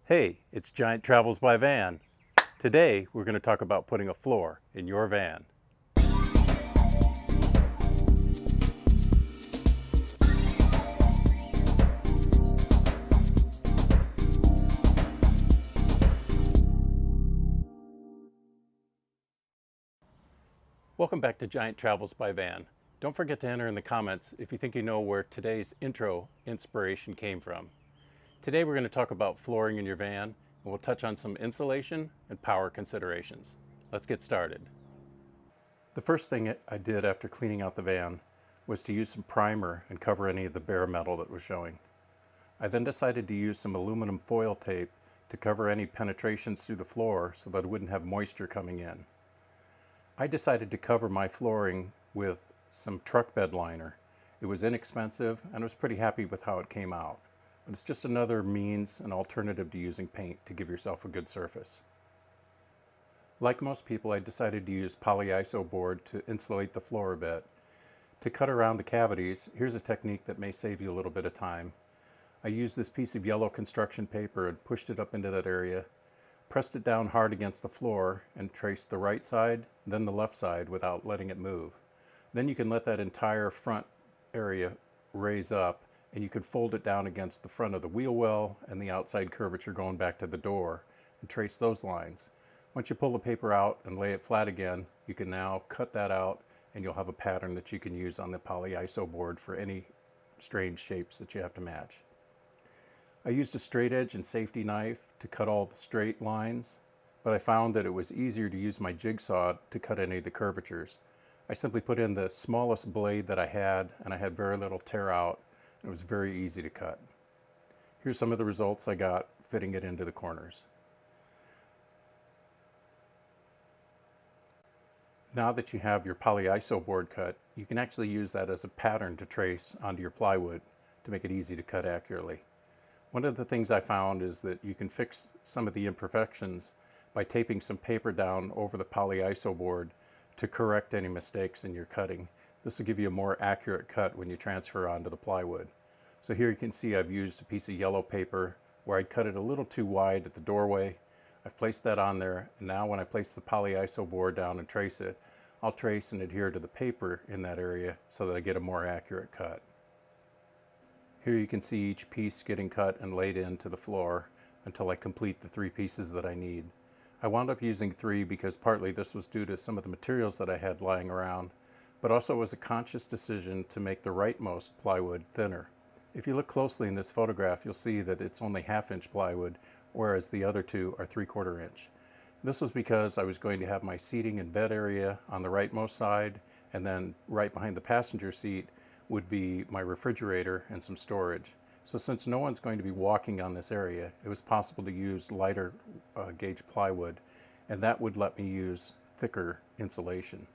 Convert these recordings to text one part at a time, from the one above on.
Hey, it's Giant Travels by Van. Today we're going to talk about putting a floor in your van. Welcome back to Giant Travels by Van. Don't forget to enter in the comments if you think you know where today's intro inspiration came from. Today we're going to talk about flooring in your van, and we'll touch on some insulation and power considerations. Let's get started. The first thing I did after cleaning out the van was to use some primer and cover any of the bare metal that was showing. I then decided to use some aluminum foil tape to cover any penetrations through the floor so that it wouldn't have moisture coming in. I decided to cover my flooring with some truck bed liner. It was inexpensive and I was pretty happy with how it came out. But it's just another means, an alternative to using paint to give yourself a good surface. Like most people, I decided to use polyisobar to insulate the floor a bit. To cut around the cavities, here's a technique that may save you a little bit of time. I used this piece of yellow construction paper and pushed it up into that area, pressed it down hard against the floor, and traced the right side, then the left side without letting it move. Then you can let that entire front area raise up, and you can fold it down against the front of the wheel well and the outside curvature going back to the door and trace those lines. Once you pull the paper out and lay it flat again, you can now cut that out and you'll have a pattern that you can use on the polyisobar for any strange shapes that you have to match. I used a straight edge and safety knife to cut all the straight lines, but I found that it was easier to use my jigsaw to cut any of the curvatures. I simply put in the smallest blade that I had, and I had very little tear out. It was very easy to cut. Here's some of the results I got fitting it into the corners. Now that you have your polyisobar cut, you can actually use that as a pattern to trace onto your plywood to make it easy to cut accurately. One of the things I found is that you can fix some of the imperfections by taping some paper down over the polyisobar to correct any mistakes in your cutting. This will give you a more accurate cut when you transfer onto the plywood. So here you can see I've used a piece of yellow paper where I'd cut it a little too wide at the doorway. I've placed that on there, and now when I place the polyisobar down and trace it, I'll trace and adhere to the paper in that area so that I get a more accurate cut. Here you can see each piece getting cut and laid into the floor until I complete the 3 pieces that I need. I wound up using 3 because partly this was due to some of the materials that I had lying around, but also it was a conscious decision to make the rightmost plywood thinner. If you look closely in this photograph, you'll see that it's only 1/2 inch plywood, whereas the other 2 are 3/4 inch. This was because I was going to have my seating and bed area on the rightmost side, and then right behind the passenger seat would be my refrigerator and some storage. So since no one's going to be walking on this area, it was possible to use lighter gauge plywood, and that would let me use thicker insulation.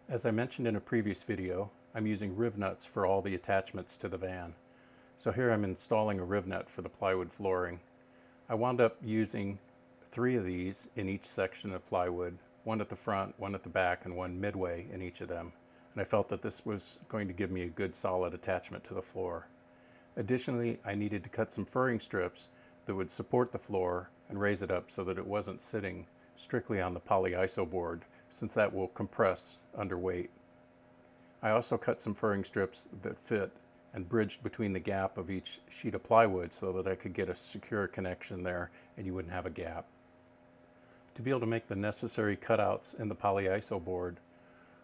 As I mentioned in a previous video, I'm using riv nuts for all the attachments to the van. So here I'm installing a riv nut for the plywood flooring. I wound up using 3 of these in each section of plywood, one at the front, one at the back, and one midway in each of them. And I felt that this was going to give me a good solid attachment to the floor. Additionally, I needed to cut some furring strips that would support the floor and raise it up so that it wasn't sitting strictly on the polyisobar, since that will compress under weight. I also cut some furring strips that fit and bridged between the gap of each sheet of plywood so that I could get a secure connection there and you wouldn't have a gap. To be able to make the necessary cutouts in the polyisobar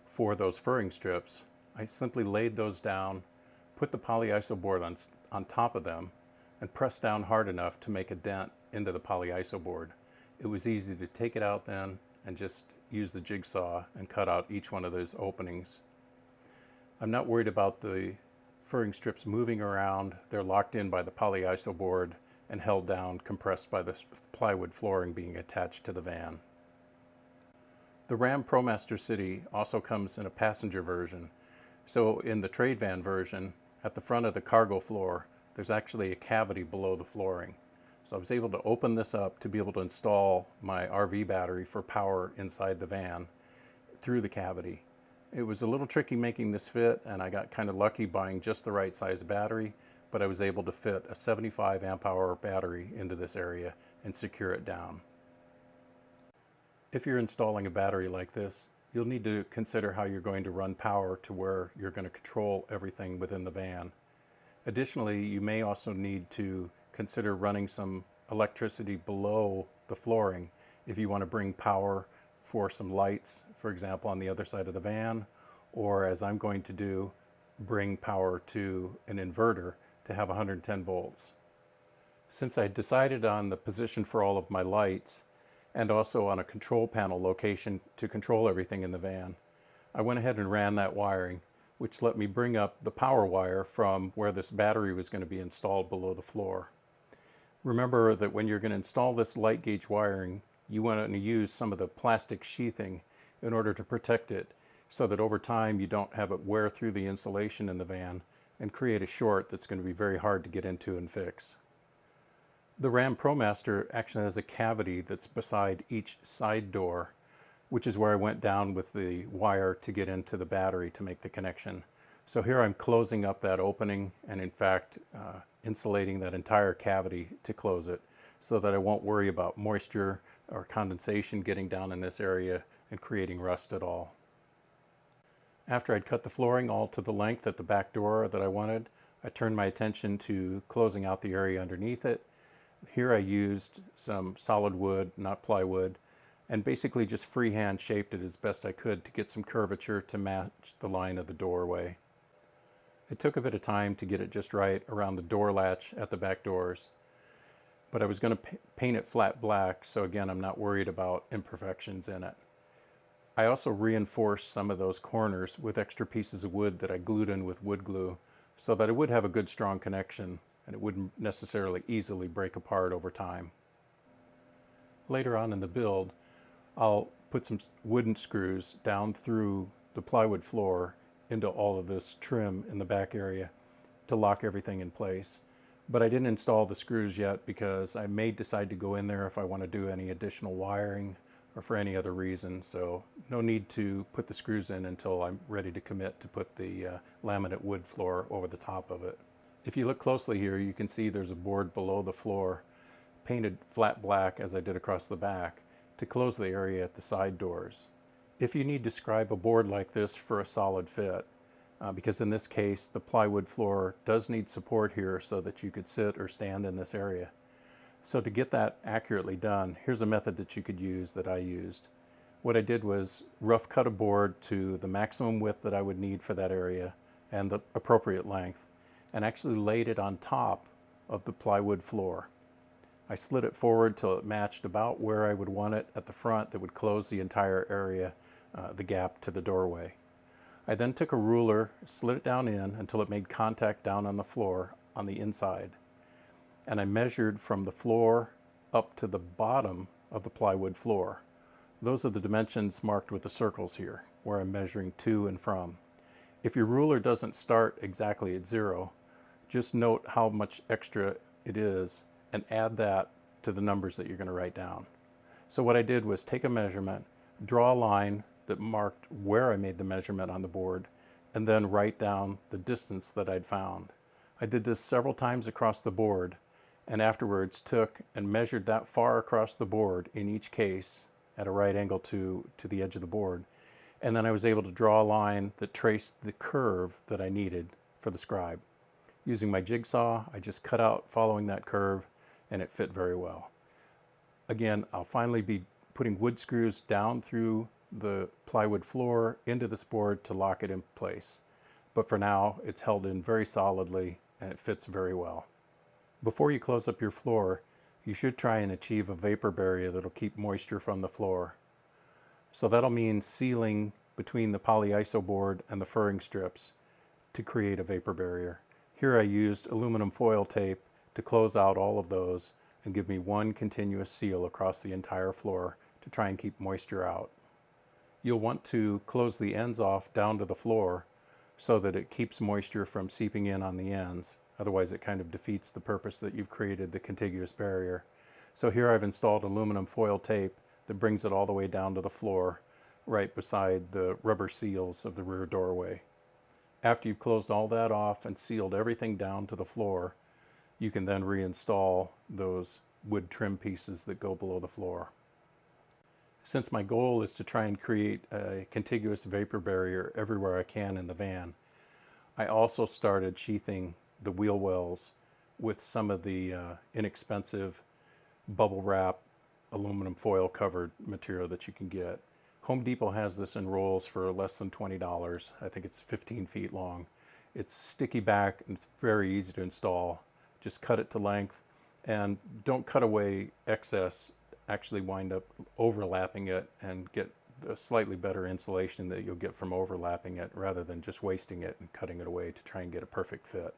for those furring strips, I simply laid those down, put the polyisobar on top of them, and pressed down hard enough to make a dent into the polyisobar. It was easy to take it out then and just use the jigsaw and cut out each one of those openings. I'm not worried about the furring strips moving around. They're locked in by the polyisobar and held down, compressed by the plywood flooring being attached to the van. The RAM ProMaster City also comes in a passenger version. So in the trade van version, at the front of the cargo floor, there's actually a cavity below the flooring. So I was able to open this up to be able to install my RV battery for power inside the van through the cavity. It was a little tricky making this fit, and I got kind of lucky buying just the right size battery, but I was able to fit a 75 amp hour battery into this area and secure it down. If you're installing a battery like this, you'll need to consider how you're going to run power to where you're going to control everything within the van. Additionally, you may also need to consider running some electricity below the flooring if you want to bring power for some lights, for example, on the other side of the van, or as I'm going to do, bring power to an inverter to have 110 volts. Since I decided on the position for all of my lights and also on a control panel location to control everything in the van, I went ahead and ran that wiring, which let me bring up the power wire from where this battery was going to be installed below the floor. Remember that when you're going to install this light gauge wiring, you want to use some of the plastic sheathing in order to protect it so that over time you don't have it wear through the insulation in the van and create a short that's going to be very hard to get into and fix. The RAM ProMaster actually has a cavity that's beside each side door, which is where I went down with the wire to get into the battery to make the connection. So here I'm closing up that opening and in fact insulating that entire cavity to close it so that I won't worry about moisture or condensation getting down in this area and creating rust at all. After I'd cut the flooring all to the length at the back door that I wanted, I turned my attention to closing out the area underneath it. Here I used some solid wood, not plywood, and basically just freehand shaped it as best I could to get some curvature to match the line of the doorway. It took a bit of time to get it just right around the door latch at the back doors, but I was going to paint it flat black, so again I'm not worried about imperfections in it. I also reinforced some of those corners with extra pieces of wood that I glued in with wood glue so that it would have a good strong connection and it wouldn't necessarily easily break apart over time. Later on in the build, I'll put some wooden screws down through the plywood floor into all of this trim in the back area to lock everything in place. But I didn't install the screws yet because I may decide to go in there if I want to do any additional wiring or for any other reason, so no need to put the screws in until I'm ready to commit to put the laminate wood floor over the top of it. If you look closely here, you can see there's a board below the floor painted flat black as I did across the back to close the area at the side doors. If you need to scribe a board like this for a solid fit, because in this case the plywood floor does need support here so that you could sit or stand in this area. So to get that accurately done, here's a method that you could use that I used. What I did was rough cut a board to the maximum width that I would need for that area and the appropriate length, and actually laid it on top of the plywood floor. I slid it forward till it matched about where I would want it at the front that would close the entire area, the gap to the doorway. I then took a ruler, slid it down in until it made contact down on the floor on the inside. And I measured from the floor up to the bottom of the plywood floor. Those are the dimensions marked with the circles here, where I'm measuring to and from. If your ruler doesn't start exactly at 0, just note how much extra it is and add that to the numbers that you're going to write down. So what I did was take a measurement, draw a line that marked where I made the measurement on the board, and then write down the distance that I'd found. I did this several times across the board, and afterwards took and measured that far across the board in each case at a right angle to the edge of the board. And then I was able to draw a line that traced the curve that I needed for the scribe. Using my jigsaw, I just cut out following that curve and it fit very well. Again, I'll finally be putting wood screws down through the plywood floor into this board to lock it in place. But for now, it's held in very solidly and it fits very well. Before you close up your floor, you should try and achieve a vapor barrier that'll keep moisture from the floor. So that'll mean sealing between the polyisobar and the furring strips to create a vapor barrier. Here I used aluminum foil tape to close out all of those and give me one continuous seal across the entire floor to try and keep moisture out. You'll want to close the ends off down to the floor so that it keeps moisture from seeping in on the ends. Otherwise it kind of defeats the purpose that you've created the contiguous barrier. So here I've installed aluminum foil tape that brings it all the way down to the floor right beside the rubber seals of the rear doorway. After you've closed all that off and sealed everything down to the floor, you can then reinstall those wood trim pieces that go below the floor. Since my goal is to try and create a contiguous vapor barrier everywhere I can in the van, I also started sheathing the wheel wells with some of the inexpensive bubble wrap aluminum foil covered material that you can get. Home Depot has this in rolls for less than $20. I think it's 15 feet long. It's sticky back and it's very easy to install. Just cut it to length and don't cut away excess. Actually wind up overlapping it and get a slightly better insulation that you'll get from overlapping it rather than just wasting it and cutting it away to try and get a perfect fit.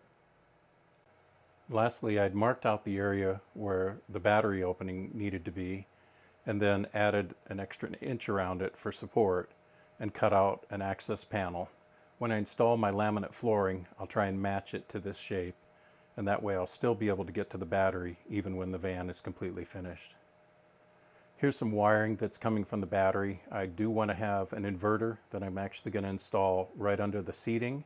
Lastly, I'd marked out the area where the battery opening needed to be and then added an extra inch around it for support and cut out an access panel. When I install my laminate flooring, I'll try and match it to this shape, and that way I'll still be able to get to the battery even when the van is completely finished. Here's some wiring that's coming from the battery. I do want to have an inverter that I'm actually going to install right under the seating.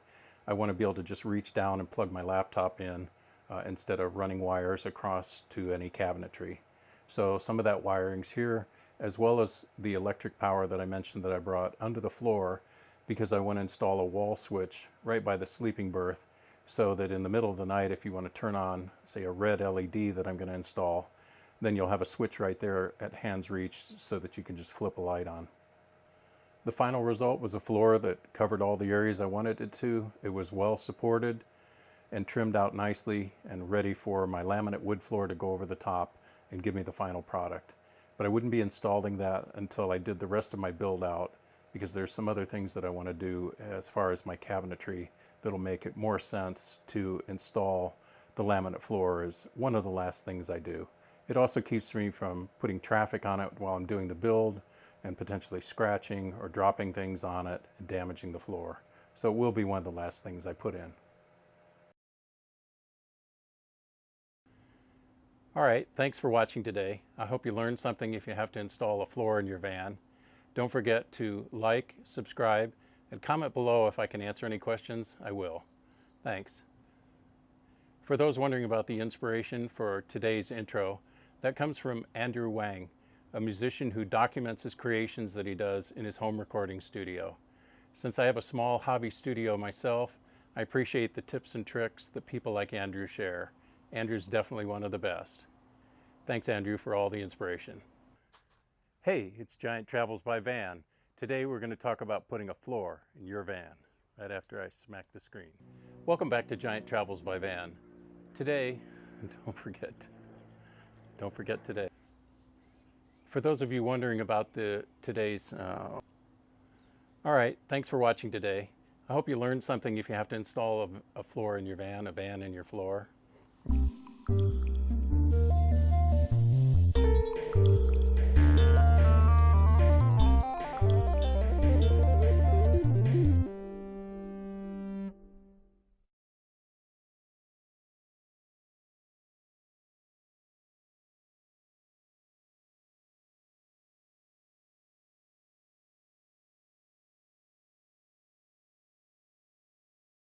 I want to be able to just reach down and plug my laptop in instead of running wires across to any cabinetry. So some of that wiring's here, as well as the electric power that I mentioned that I brought under the floor, because I want to install a wall switch right by the sleeping berth so that in the middle of the night, if you want to turn on, say, a red LED that I'm going to install, then you'll have a switch right there at hand's reach so that you can just flip a light on. The final result was a floor that covered all the areas I wanted it to. It was well supported and trimmed out nicely and ready for my laminate wood floor to go over the top and give me the final product. But I wouldn't be installing that until I did the rest of my build out, because there's some other things that I want to do as far as my cabinetry that'll make it more sense to install the laminate floor as one of the last things I do. It also keeps me from putting traffic on it while I'm doing the build and potentially scratching or dropping things on it and damaging the floor. So it will be one of the last things I put in. All right, thanks for watching today. I hope you learned something if you have to install a floor in your van. Don't forget to like, subscribe, and comment below. If I can answer any questions, I will. Thanks. For those wondering about the inspiration for today's intro, that comes from Andrew Huang, a musician who documents his creations that he does in his home recording studio. Since I have a small hobby studio myself, I appreciate the tips and tricks that people like Andrew share. Andrew's definitely one of the best. Thanks, Andrew, for all the inspiration. Hey, it's Giant Travels by Van. Today we're going to talk about putting a floor in your van, right after I smack the screen. Welcome back to Giant Travels by Van. Today, don't forget today. For those of you wondering about today's, all right, thanks for watching today. I hope you learned something if you have to install a floor in your van, a van in your floor.